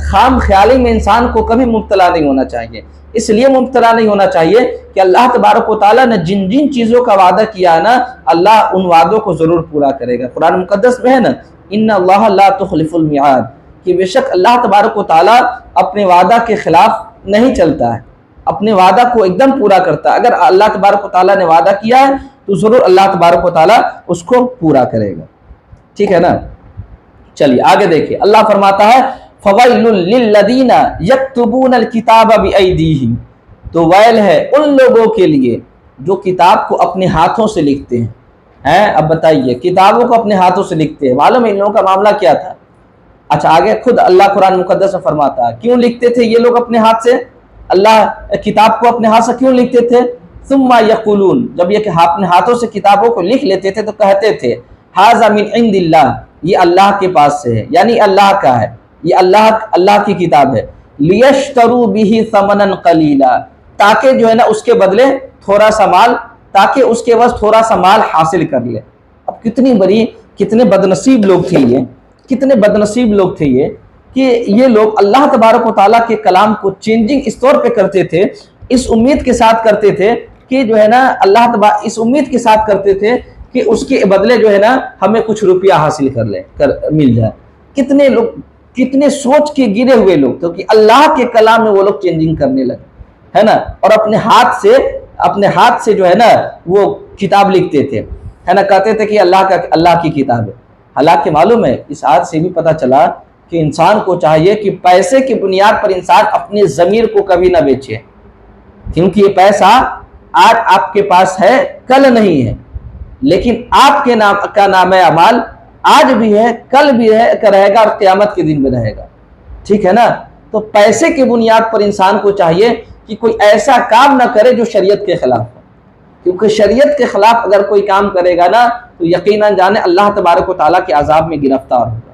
خام خیالی میں انسان کو کبھی مبتلا نہیں ہونا چاہیے۔ اس لیے مبتلا نہیں ہونا چاہیے کہ اللہ تبارک و تعالیٰ نے جن جن چیزوں کا وعدہ کیا ہے نا اللہ ان وعدوں کو ضرور پورا کرے گا۔ قرآن مقدس میں ہے نا ان اللہ لا تخلف المیعاد، کہ بے شک اللہ تبارک و تعالیٰ اپنے وعدہ کے خلاف نہیں چلتا ہے، اپنے وعدہ کو ایک دم پورا کرتا ہے۔ اگر اللہ تبارک و تعالیٰ نے وعدہ کیا ہے تو ضرور اللہ تبارک و تعالیٰ اس کو پورا کرے گا، ٹھیک ہے نا۔ چلیے آگے دیکھیے، اللہ فرماتا ہے فویل للذین یکتبون الکتاب بایدیہم، تو ویل ہے ان لوگوں کے لیے جو کتاب کو اپنے ہاتھوں سے لکھتے ہیں۔ اب بتائیے، کتابوں کو اپنے ہاتھوں سے لکھتے ہیں، معلوم ہے ان لوگوں کا معاملہ کیا تھا؟ اچھا آگے خود اللہ قرآن مقدس میں فرماتا ہے کیوں لکھتے تھے یہ لوگ اپنے ہاتھ سے، اللہ کتاب کو اپنے ہاتھ سے کیوں لکھتے تھے؟ ثم یقولون، جب یہ کہ اپنے ہاتھوں سے کتابوں کو لکھ لیتے تھے تو کہتے تھے ھذا من عند اللہ، یہ اللہ کے پاس سے ہے، یعنی اللہ کا ہے، یہ اللہ کی کتاب ہے، لیشتروا بہ ثمنا قلیلا، تاکہ جو ہے نا اس کے بدلے تھوڑا سا مال، تاکہ اس کے بس تھوڑا سا مال حاصل کر لے۔ اب کتنے بدنصیب لوگ تھے یہ، کتنے بدنصیب لوگ تھے یہ کہ یہ لوگ اللہ تبارک و تعالیٰ کے کلام کو چینجنگ اس طور پہ کرتے تھے، اس امید کے ساتھ کرتے تھے کہ جو ہے نا اس امید کے ساتھ کرتے تھے کہ اس کے بدلے جو ہے نا ہمیں کچھ روپیہ حاصل مل جائے۔ کتنے لوگ، کتنے سوچ کے گرے ہوئے لوگ تو کہ اللہ کے کلام میں وہ لوگ چینجنگ کرنے لگے، ہے نا، اور اپنے ہاتھ سے جو ہے نا وہ کتاب لکھتے تھے، ہے نا، کہتے تھے کہ اللہ کی کتاب ہے۔ حالانکہ معلوم ہے اس آیت سے بھی پتہ چلا کہ انسان کو چاہیے کہ پیسے کی بنیاد پر انسان اپنی ضمیر کو کبھی نہ بیچے، کیونکہ یہ پیسہ آج آپ کے پاس ہے کل نہیں ہے، لیکن آپ کے نام اعمال آج بھی ہے کل بھی رہے گا اور قیامت کے دن میں رہے گا، ٹھیک ہے نا۔ تو پیسے کی بنیاد پر انسان کو چاہیے کہ کوئی ایسا کام نہ کرے جو شریعت کے خلاف ہو، کیونکہ شریعت کے خلاف اگر کوئی کام کرے گا نا تو یقیناً جانے اللہ تبارک و تعالیٰ کے عذاب میں گرفتار ہوگا،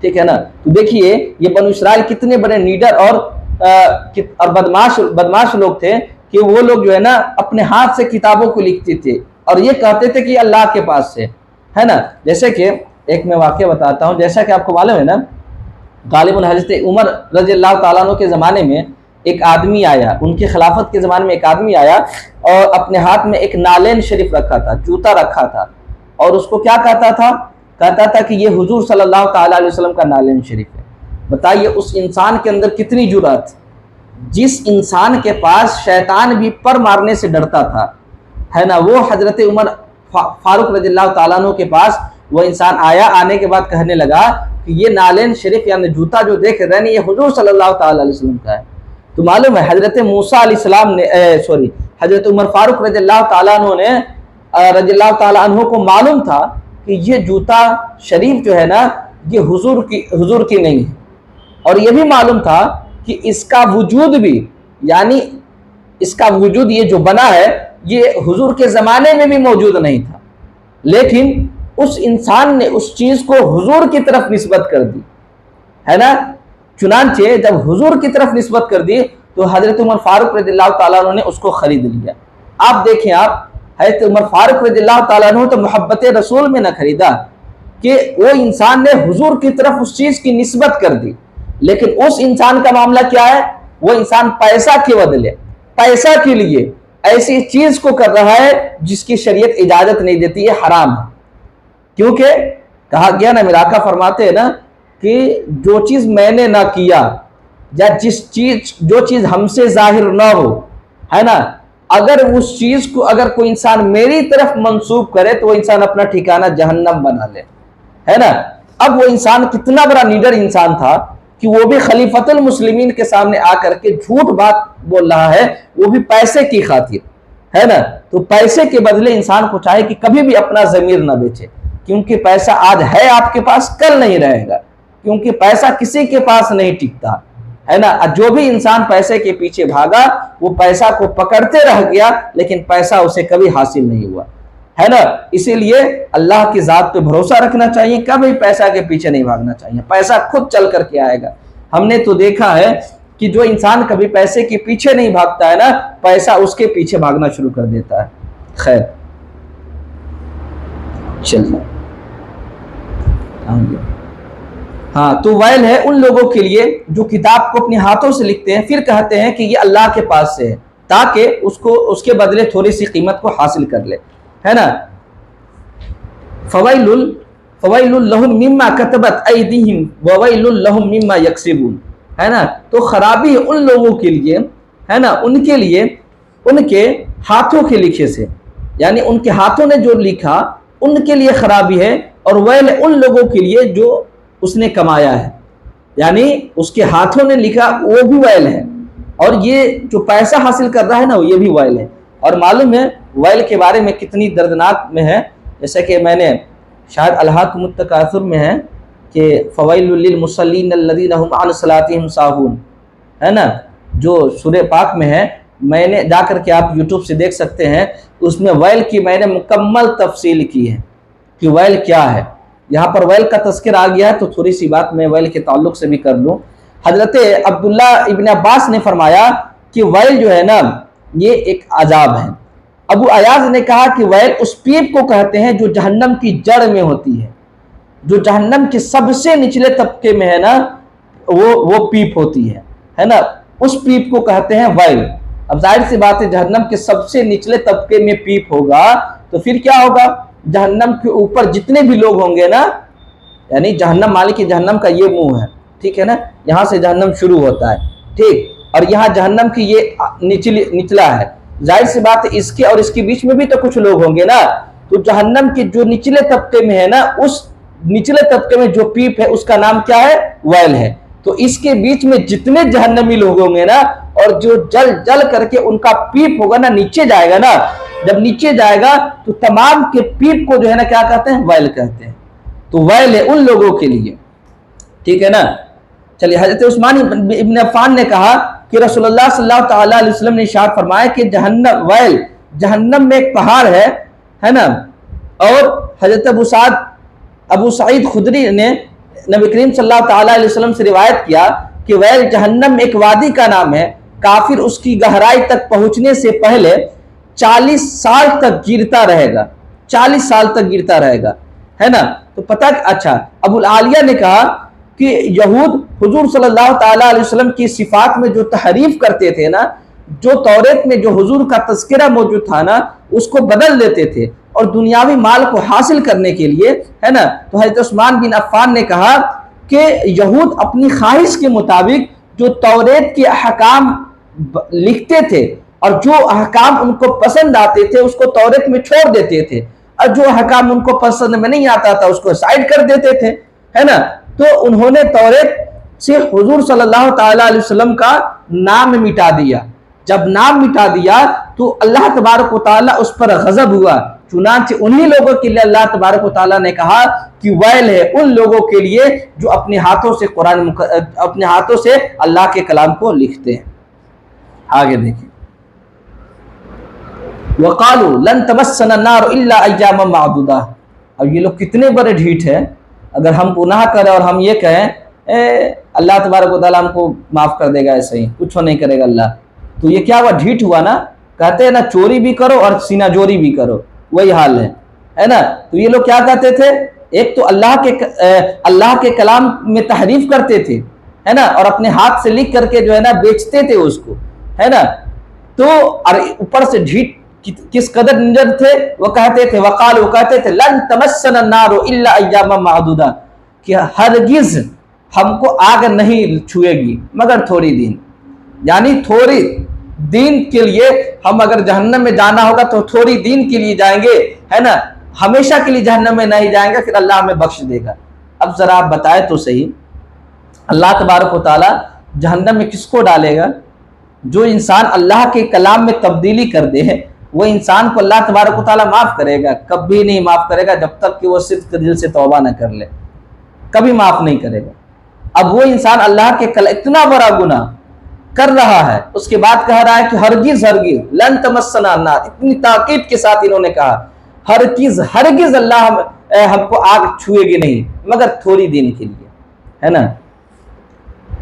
ٹھیک ہے نا۔ تو دیکھیے یہ بنو اسرائیل کتنے بڑے نیڈر اور بدماش لوگ تھے کہ وہ لوگ جو ہے نا اپنے ہاتھ سے کتابوں کو لکھتے تھے اور یہ کہتے تھے کہ اللہ کے پاس سے ہے نا۔ جیسے کہ ایک میں واقعہ بتاتا ہوں، جیسا کہ آپ کو معلوم ہے نا غالباً حضرت عمر رضی اللہ تعالیٰ عنہ کے زمانے میں ایک آدمی آیا، ان کی خلافت کے زمانے میں ایک آدمی آیا اور اپنے ہاتھ میں ایک نالین شریف رکھا تھا، جوتا رکھا تھا، اور اس کو کیا کہتا تھا کہ یہ حضور صلی اللہ تعالیٰ علیہ وسلم کا نالین شریف ہے۔ بتائیے اس انسان کے اندر کتنی جرأت، جس انسان کے پاس شیطان بھی پر مارنے سے ڈرتا تھا، ہے نا، وہ حضرت عمر فاروق رضی اللہ تعالیٰ عنہ کے پاس وہ انسان آیا، آنے کے بعد کہنے لگا کہ یہ نالین شریف یعنی جوتا جو دیکھ رہے ہیں یہ حضور صلی اللہ تعالیٰ علیہ وسلم کا ہے۔ تو معلوم ہے حضرت موسیٰ علیہ السلام نے حضرت عمر فاروق رضی اللہ تعالیٰ عنہ کو معلوم تھا کہ یہ جوتا شریف جو ہے نا یہ حضور کی نہیں ہے، اور یہ بھی معلوم تھا کہ اس کا وجود بھی، یعنی اس کا وجود یہ جو بنا ہے یہ حضور کے زمانے میں بھی موجود نہیں تھا، لیکن اس انسان نے اس چیز کو حضور کی طرف نسبت کر دی، ہے نا۔ چنانچہ جب حضور کی طرف نسبت کر دی تو حضرت عمر فاروق رضی اللہ تعالیٰ عنہ نے اس کو خرید لیا۔ آپ دیکھیں، حضرت عمر فاروق رضی اللہ تعالیٰ عنہ تو محبت رسول میں نہ خریدا کہ وہ انسان نے حضور کی طرف اس چیز کی نسبت کر دی، لیکن اس انسان کا معاملہ کیا ہے، وہ انسان پیسہ کے بدلے، پیسہ کے لیے ایسی چیز کو کر رہا ہے جس کی شریعت اجازت نہیں دیتی ہے، حرام ہے۔ کیونکہ کہا گیا نا، میرا آقا فرماتے ہیں نا کہ جو چیز میں نے نہ کیا یا جو چیز ہم سے ظاہر نہ ہو، ہے نا، اگر اس چیز کو اگر کوئی انسان میری طرف منسوب کرے تو وہ انسان اپنا ٹھکانہ جہنم بنا لے، ہے نا۔ اب وہ انسان کتنا بڑا نیڈر انسان تھا کہ وہ بھی خلیفۃ المسلمین کے سامنے آ کر کے جھوٹ بات بول رہا ہے، وہ بھی پیسے کی خاطر، ہے نا۔ تو پیسے کے بدلے انسان کو چاہے کہ کبھی بھی اپنا ضمیر نہ بیچے، کیونکہ پیسہ آج ہے آپ کے پاس کل نہیں رہے گا، کیونکہ پیسہ کسی کے پاس نہیں ٹکتا، ہے نا۔ جو بھی انسان پیسے کے پیچھے بھاگا وہ پیسہ کو پکڑتے رہ گیا، لیکن پیسہ اسے کبھی حاصل نہیں ہوا، ہے نا۔ اسی لیے اللہ کی ذات پہ بھروسہ رکھنا چاہیے، کبھی پیسہ کے پیچھے نہیں بھاگنا چاہیے، پیسہ خود چل کر کے آئے گا۔ ہم نے تو دیکھا ہے کہ جو انسان کبھی پیسے کے پیچھے نہیں بھاگتا ہے نا، پیسہ اس کے پیچھے بھاگنا شروع کر دیتا ہے۔ خیر چلنا، ہاں، تو ویل ہے ان لوگوں کے لیے جو کتاب کو اپنے ہاتھوں سے لکھتے ہیں پھر کہتے ہیں کہ یہ اللہ کے پاس سے ہے، تاکہ اس کے بدلے تھوڑی سی قیمت کو حاصل کر لے، ہے نا۔ فویل لہم مما کتبت ایدیہم وویل لہم مما یکسبون، ہے نا۔ تو خرابی ہے ان لوگوں کے لیے، ہے نا، ان کے لیے ان کے ہاتھوں کے لکھے سے، یعنی ان کے ہاتھوں نے جو لکھا ان کے لیے خرابی ہے، اور ویل ان لوگوں کے لیے جو اس نے کمایا ہے، یعنی اس کے ہاتھوں نے لکھا وہ بھی ویل ہے، اور یہ جو پیسہ حاصل کر رہا ہے نا یہ بھی ویل ہے۔ اور معلوم ہے ویل کے بارے میں کتنی دردناک میں ہے، جیسے کہ میں نے شاید الہاکم التکاثر میں ہے کہ فویل للمصلین الذین هم عن صلاتهم ساہون، ہے نا، جو سورہ پاک میں ہے، میں نے جا کر کے آپ یوٹیوب سے دیکھ سکتے ہیں، اس میں ویل کی میں نے مکمل تفصیل کی ہے کہ ویل کیا ہے۔ یہاں پر ویل کا تذکر آ گیا ہے تو تھوڑی سی بات میں ویل کے تعلق سے بھی کر لوں۔ حضرت عبداللہ ابن عباس نے فرمایا کہ ویل جو ہے نا یہ ایک عذاب ہے۔ ابو ایاز نے کہا کہ ویل اس پیپ کو کہتے ہیں جو جہنم کی جڑ میں ہوتی ہے، جو جہنم کے سب سے نچلے طبقے میں ہے نا وہ پیپ ہوتی ہے نا، اس پیپ کو کہتے ہیں ویل۔ اب ظاہر سی بات ہے جہنم کے سب سے نچلے طبقے میں پیپ ہوگا تو پھر کیا ہوگا، جہنم کے اوپر جتنے بھی لوگ ہوں گے نا، یعنی جہنم مالک جہنم کا یہ منہ ہے، ٹھیک ہے نا، یہاں سے جہنم شروع ہوتا ہے، ٹھیک، اور یہاں جہنم کی یہ نچلا ہے، ظاہر سی بات ہے اس کے اور اس کے بیچ میں بھی تو کچھ لوگ ہوں گے نا، تو جہنم کے جو نچلے طبقے میں ہے نا، اس نچلے طبقے میں جو پیپ ہے اس کا نام کیا ہے، ویل ہے۔ تو اس کے بیچ میں جتنے جہنمی لوگ ہوں گے نا، اور جو جل جل کر کے ان کا پیپ ہوگا نا نیچے جائے گا نا، جب نیچے جائے گا تو تمام کے پیپ کو جو ہے نا کیا کہتے ہیں، ویل کہتے ہیں۔ تو ویل ہے ان لوگوں کے لیے، ٹھیک ہے نا۔ چلیے، حضرت عثمان ابن عفان نے کہا کہ رسول اللہ صلی اللہ تعالیٰ علیہ وسلم نے ارشاد فرمایا کہ ویل جہنم میں ایک پہاڑ ہے نا، اور حضرت ابو سعید خدری نے نبی کریم صلی اللہ تعالیٰ علیہ وسلم سے روایت کیا کہ ویل جہنم میں ایک وادی کا نام ہے، کافر اس کی گہرائی تک پہنچنے سے پہلے 40 سال تک گرتا رہے گا، 40 سال تک گرتا رہے گا، ہے نا۔ تو پتہ اچھا، ابو العالیہ نے کہا کہ یہود حضور صلی اللہ تعالیٰ علیہ وسلم کی صفات میں جو تحریف کرتے تھے نا، جو توریت میں جو حضور کا تذکرہ موجود تھا نا اس کو بدل دیتے تھے، اور دنیاوی مال کو حاصل کرنے کے لیے، ہے نا، تو حضرت عثمان بن عفان نے کہا کہ یہود اپنی خواہش کے مطابق جو توریت کے احکام لکھتے تھے اور جو احکام ان کو پسند آتے تھے اس کو توریت میں چھوڑ دیتے تھے، اور جو احکام ان کو پسند میں نہیں آتا تھا اس کو سائڈ کر دیتے تھے، ہے نا۔ تو انہوں نے توریت سے حضور صلی اللہ تعالیٰ علیہ وسلم کا نام مٹا دیا۔ جب نام مٹا دیا تو اللہ تبارک و تعالیٰ اس پر غضب ہوا، چنانچہ انہی لوگوں کے لیے اللہ تبارک و تعالیٰ نے کہا کہ ویل ہے ان لوگوں کے لیے جو اپنے ہاتھوں سے اللہ کے کلام کو لکھتے ہیں۔ آگے دیکھیں، وَقَالُوا لَن تَمَسَّنَا النَّارُ إِلَّا أَيَّامًا مَعْدُودَةً۔ اب یہ لوگ کتنے بڑے ڈھیٹ ہیں، اگر ہم گناہ کریں اور ہم یہ کہیں اللہ تبارک و تعالیٰ ہم کو معاف کر دے گا، ایسے ہی کچھ نہیں کرے گا اللہ، تو یہ کیا ہوا، ڈھیٹ ہوا نا۔ کہتے ہیں نا چوری بھی کرو اور سینہ جوری بھی کرو، وہی حال ہے نا۔ تو یہ لوگ کیا کہتے تھے، ایک تو اللہ کے کلام میں تحریف کرتے تھے، ہے نا، اور اپنے ہاتھ سے لکھ کر کے جو ہے نا بیچتے تھے اس کو، ہے نا۔ تو اور اوپر سے ڈھیٹ کس قدر نڈر تھے، وہ کہتے تھے وقال، وہ کہتے تھے لن تمسنا النار الا ایاما معدودہ، کہ ہرگز ہم کو آگ نہیں چھوئے گی مگر تھوڑی دن، یعنی تھوڑی دن کے لیے ہم اگر جہنم میں جانا ہوگا تو تھوڑی دن کے لیے جائیں گے، ہے نا، ہمیشہ کے لیے جہنم میں نہیں جائیں گے، پھر اللہ ہمیں بخش دے گا۔ اب ذرا آپ بتائیں تو صحیح، اللہ تبارک و تعالیٰ جہنم میں کس کو ڈالے گا؟ جو انسان اللہ کے کلام میں تبدیلی کر دے وہ انسان کو اللہ تبارک و تعالیٰ معاف کرے گا؟ کبھی نہیں معاف کرے گا جب تک کہ وہ صدق دل سے توبہ نہ کر لے، کبھی معاف نہیں کرے گا۔ اب وہ انسان اللہ کے اتنا بڑا گناہ کر رہا ہے، اس کے بعد کہہ رہا ہے کہ ہرگز ہرگز لن تمسنا النار، اتنی تاکید کے ساتھ انہوں نے کہا ہرگز ہرگز اللہ ہم کو آگ چھوئے گی نہیں مگر تھوڑی دن کے لیے، ہے نا۔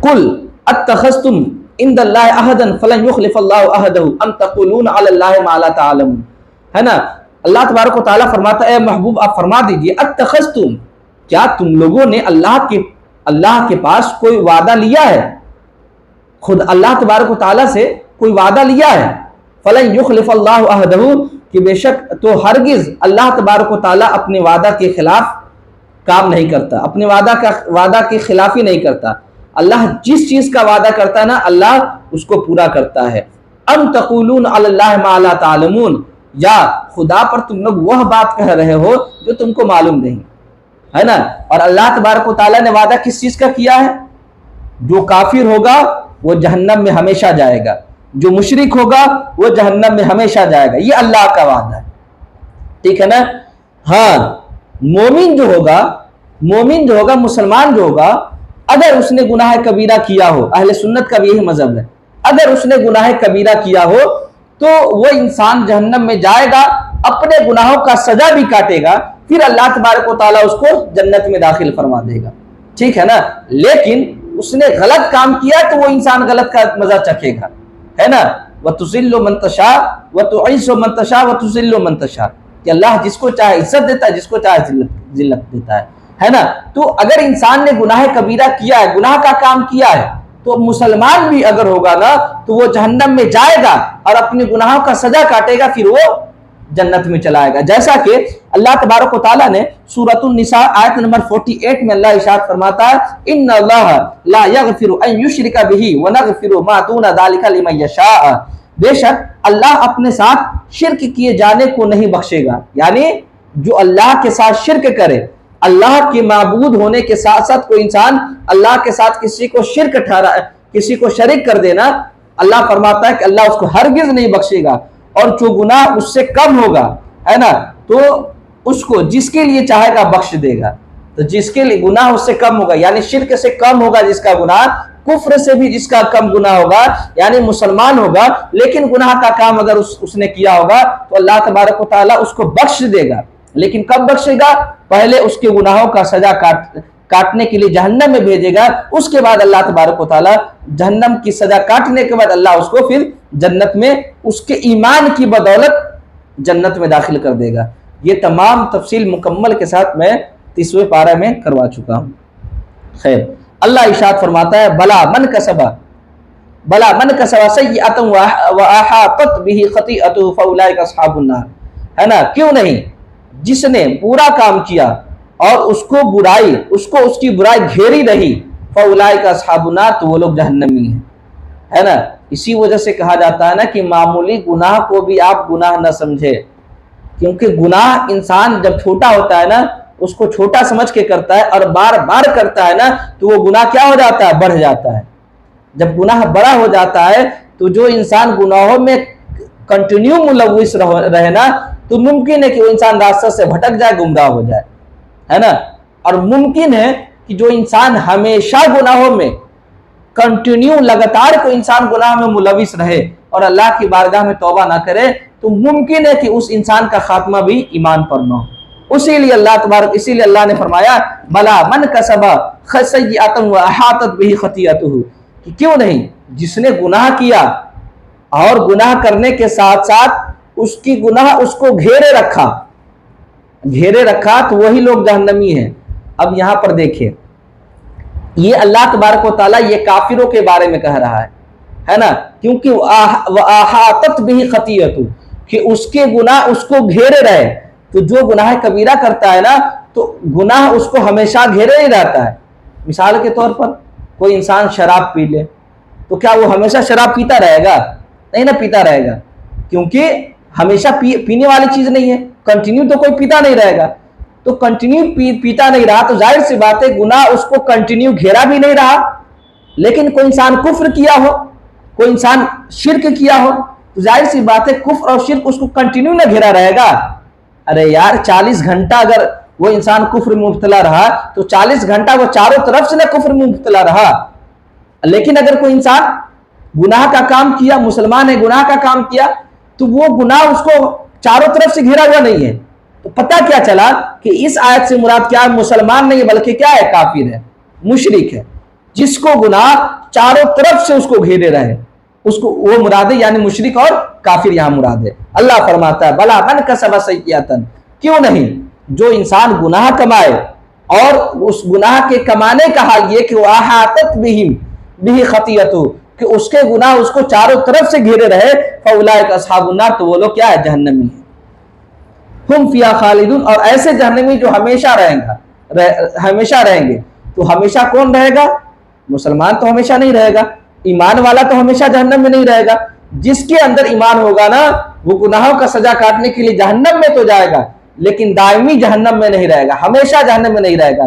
قل اتخذتم عند اللہ عہدا فلن یخلف اللہ عہدہ ام تقولون علی اللہ ما لا تعلمون، ہے نا۔ اللہ تبارک و تعالیٰ فرماتا ہے اے محبوب آپ فرما دیجئے اتخذتم، کیا تم لوگوں نے اللہ کے پاس کوئی وعدہ لیا ہے، خود اللہ تبارک و تعالیٰ سے کوئی وعدہ لیا ہے، فلن یخلف اللہ عہدہ، کہ بے شک تو ہرگز اللہ تبارک و تعالیٰ اپنے وعدہ کے خلاف کام نہیں کرتا، اپنے وعدہ کی خلافی نہیں کرتا۔ اللہ جس چیز کا وعدہ کرتا ہے نا اللہ اس کو پورا کرتا ہے۔ ام تقولون علی اللہ ما لا تعلمون، یا خدا پر تم لوگ وہ بات کہہ رہے ہو جو تم کو معلوم نہیں، ہے نا۔ اور اللہ تبارک و تعالیٰ نے وعدہ کس چیز کا کیا ہے؟ جو کافر ہوگا وہ جہنم میں ہمیشہ جائے گا، جو مشرک ہوگا وہ جہنم میں ہمیشہ جائے گا، یہ اللہ کا وعدہ ہے، ٹھیک ہے نا۔ ہاں مومن جو ہوگا مسلمان جو ہوگا، اگر اس نے گناہ کبیرہ کیا ہو، اہل سنت کا بھی یہی مذہب ہے، اگر اس نے گناہ کبیرہ کیا ہو تو وہ انسان جہنم میں جائے گا، اپنے گناہوں کا سزا بھی کاٹے گا، پھر اللہ تبارک و تعالیٰ اس کو جنت میں داخل فرما دے گا، ٹھیک ہے نا۔ لیکن اس نے غلط کام کیا تو وہ انسان غلط کا مزہ چکھے گا، ہے نا۔ وَتُذِلُّ مَن تَشَاءُ وَتُعِزُّ مَن تَشَاءُ وَتُذِلُّ مَن تَشَاءُ، کہ اللہ جس کو چاہے عزت دیتا ہے، جس کو چاہے ذلت دیتا ہے نا۔ تو اگر انسان نے گناہ کبیرہ کیا ہے، گناہ کا کام کیا ہے، تو مسلمان بھی اگر ہوگا نا تو وہ جہنم میں جائے گا اور اپنے گناہوں کا سزا کاٹے گا، پھر وہ جنت میں چلائے گا۔ جیسا کہ اللہ تبارک و تعالیٰ نے سورۃ النساء آیت نمبر 48 میں اللہ ارشاد فرماتا ہے، ان اللہ لا یغفر ان یشرک بہ ونغفر ما دون ذلک لمن یشاء، بے شک اللہ اپنے ساتھ شرک کیے جانے کو نہیں بخشے گا، یعنی جو اللہ کے ساتھ شرک کرے، اللہ کے معبود ہونے کے ساتھ ساتھ کوئی انسان اللہ کے ساتھ کسی کو شریک کر دینا، اللہ فرماتا ہے کہ اللہ اس کو ہرگز نہیں بخشے گا، اور جو گناہ اس سے کم ہوگا، ہے نا، تو اس کو جس کے لیے چاہے گا بخش دے گا۔ تو جس کے لیے گناہ اس سے کم ہوگا، یعنی شرک سے کم ہوگا جس کا گناہ، کفر سے بھی جس کا کم گناہ ہوگا، یعنی مسلمان ہوگا لیکن گناہ کا کام اگر اس نے کیا ہوگا تو اللہ تبارک و تعالیٰ اس کو بخش دے گا۔ لیکن کب بخشے گا؟ پہلے اس کے گناہوں کا سزا کاٹنے کے لیے جہنم میں بھیجے گا، اس کے بعد اللہ تبارک و تعالیٰ جہنم کی سزا کاٹنے کے بعد اللہ اس کو پھر جنت میں اس کے ایمان کی بدولت جنت میں داخل کر دے گا۔ یہ تمام تفصیل مکمل کے ساتھ میں 30ویں پارہ میں کروا چکا ہوں۔ خیر، اللہ ارشاد فرماتا ہے، بلا من کسب سیئۃ واحاطت بہ خطیئتہ فاولئک اصحاب النار، ہے نا، کیوں نہیں، جس نے برا کام کیا اور اس کی برائی گھیری رہی، فاولئک اصحاب النار، تو وہ لوگ جہنمی ہیں، ہے نا۔ اسی وجہ سے کہا جاتا ہے نا کہ معمولی گناہ کو بھی آپ گناہ نہ سمجھے، کیونکہ گناہ انسان جب چھوٹا ہوتا ہے نا اس کو چھوٹا سمجھ کے کرتا ہے اور بار بار کرتا ہے نا تو وہ گناہ کیا ہو جاتا ہے؟ بڑھ جاتا ہے۔ جب گناہ بڑا ہو جاتا ہے تو جو انسان گناہوں میں کنٹینیو ملوث رہے نا تو ممکن ہے کہ وہ انسان راستہ سے بھٹک جائے، گمراہ ہو جائے، ہے نا۔ اور ممکن ہے کہ جو انسان ہمیشہ گناہوں میں کنٹینیو لگاتار کوئی انسان گناہ میں ملوث رہے اور اللہ کی بارگاہ میں توبہ نہ کرے تو ممکن ہے کہ اس انسان کا خاتمہ بھی ایمان پر نہ ہو۔ اسی لیے اللہ نے فرمایا، بلا من کسب سیئۃ واحاطت بہ خطیئتہ، کہ کیوں نہیں، جس نے گناہ کیا اور گناہ کرنے کے ساتھ ساتھ اس کی گناہ اس کو گھیرے رکھا تو وہی لوگ جہنمی ہیں۔ اب یہاں پر دیکھیں، یہ اللہ تبارک و تعالیٰ یہ کافروں کے بارے میں کہہ رہا ہے نا، کیونکہ وَأَحَاطَتْ بِهِ خَطِيئَتُهُ، کہ اس کے گناہ اس کو گھیرے رہے۔ تو جو گناہ کبیرہ کرتا ہے نا تو گناہ اس کو ہمیشہ گھیرے ہی رہتا ہے۔ مثال کے طور پر کوئی انسان شراب پی لے تو کیا وہ ہمیشہ شراب پیتا رہے گا؟ نہیں نا، پیتا رہے گا، کیونکہ ہمیشہ پینے والی چیز نہیں ہے، کنٹینیو تو کوئی پیتا نہیں رہے گا۔ تو کنٹینیو پیتا نہیں رہا تو ظاہر سی بات ہے گناہ اس کو کنٹینیو گھیرا بھی نہیں رہا۔ لیکن کوئی انسان کفر کیا ہو، کوئی انسان شرک کیا ہو تو ظاہر سی بات ہے کفر اور شرک اس کو کنٹینیو نہ گھیرا رہے گا۔ ارے یار 40 گھنٹہ اگر وہ انسان کفر میں مبتلا رہا تو 40 گھنٹہ وہ چاروں طرف سے نہ کفر میں مبتلا رہا۔ لیکن اگر کوئی انسان گناہ کا کام کیا، مسلمان ہے، گناہ کا کام کیا تو وہ گناہ اس کو چاروں طرف سے گھیرا ہوا نہیں ہے۔ تو پتہ کیا چلا کہ اس آیت سے مراد کیا ہے؟ مسلمان نہیں بلکہ کیا ہے؟ کافر ہے، مشرک ہے، جس کو گناہ چاروں طرف سے اس کو گھیرے رہے، اس کو وہ مراد ہے، یعنی مشرک اور کافر یہاں مراد ہے۔ اللہ فرماتا ہے، بلا من کسب سیئۃ، کیوں نہیں، جو انسان گناہ کمائے اور اس گناہ کے کمانے کا حال یہ کہ احاطت بہ خطیئتہ، کہ اس کے گناہ اس کو چاروں طرف سے گھیرے رہے، فاولئک اصحاب النار، تو وہ لوگ کیا ہے؟ جہنمی ہیں، ہم فیہا خالدون، اور ایسے جہنمی جو ہمیشہ رہیں گے۔ تو ہمیشہ کون رہے گا؟ مسلمان تو ہمیشہ نہیں رہے گا، ایمان والا تو ہمیشہ جہنم میں نہیں رہے گا۔ جس کے اندر ایمان ہوگا نا وہ گناہوں کا سزا کاٹنے کے لیے جہنم میں تو جائے گا لیکن دائمی جہنم میں نہیں رہے گا، ہمیشہ جہنم میں نہیں رہے گا۔